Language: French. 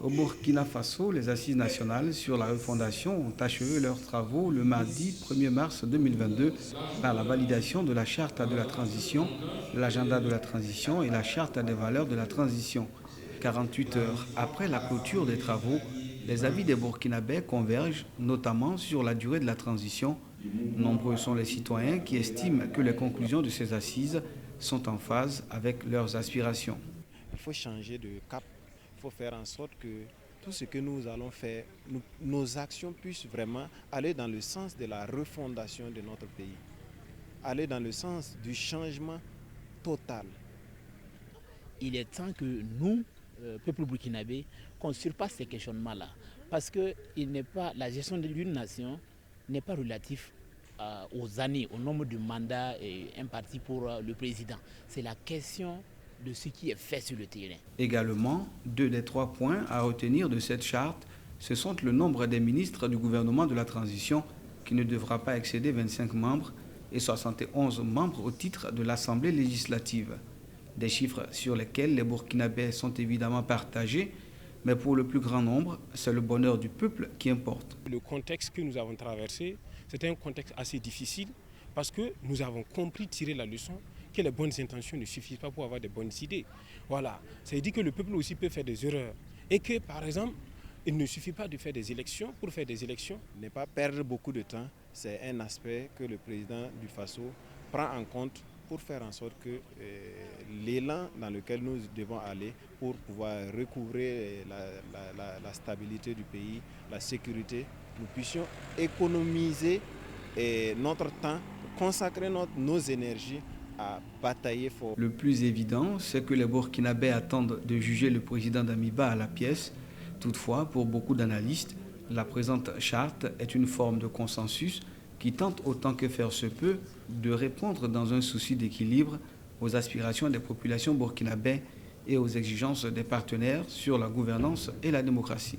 Au Burkina Faso, les assises nationales sur la refondation ont achevé leurs travaux le mardi 1er mars 2022 par la validation de la charte de la transition, l'agenda de la transition et la charte des valeurs de la transition. 48 heures après la clôture des travaux, les avis des Burkinabés convergent, notamment sur la durée de la transition. Nombreux sont les citoyens qui estiment que les conclusions de ces assises sont en phase avec leurs aspirations. Il faut changer de cap, il faut faire en sorte que tout ce que nous allons faire, nos actions puissent vraiment aller dans le sens de la refondation de notre pays, aller dans le sens du changement total. Il est temps que nous, peuple burkinabé, qu'on surpasse ces questionnements-là. Parce que la gestion d'une nation n'est pas relative aux années, au nombre de mandats impartis pour le président. C'est la question de ce qui est fait sur le terrain. Également, 2 des 3 points à retenir de cette charte, ce sont le nombre des ministres du gouvernement de la transition qui ne devra pas excéder 25 membres et 71 membres au titre de l'Assemblée législative. Des chiffres sur lesquels les Burkinabés sont évidemment partagés, mais pour le plus grand nombre, c'est le bonheur du peuple qui importe. Le contexte que nous avons traversé, c'était un contexte assez difficile parce que nous avons compris tirer la leçon que les bonnes intentions ne suffisent pas pour avoir des bonnes idées. Voilà, ça veut dire que le peuple aussi peut faire des erreurs et que par exemple, il ne suffit pas de faire des élections pour faire des élections. Ne pas perdre beaucoup de temps, c'est un aspect que le président du Faso prend en compte pour faire en sorte que l'élan dans lequel nous devons aller pour pouvoir recouvrer la stabilité du pays, la sécurité, nous puissions économiser notre temps, consacrer nos énergies à batailler fort. Le plus évident, c'est que les Burkinabés attendent de juger le président d'Amiba à la pièce. Toutefois, pour beaucoup d'analystes, la présente charte est une forme de consensus qui tente autant que faire se peut de répondre dans un souci d'équilibre aux aspirations des populations burkinabées et aux exigences des partenaires sur la gouvernance et la démocratie.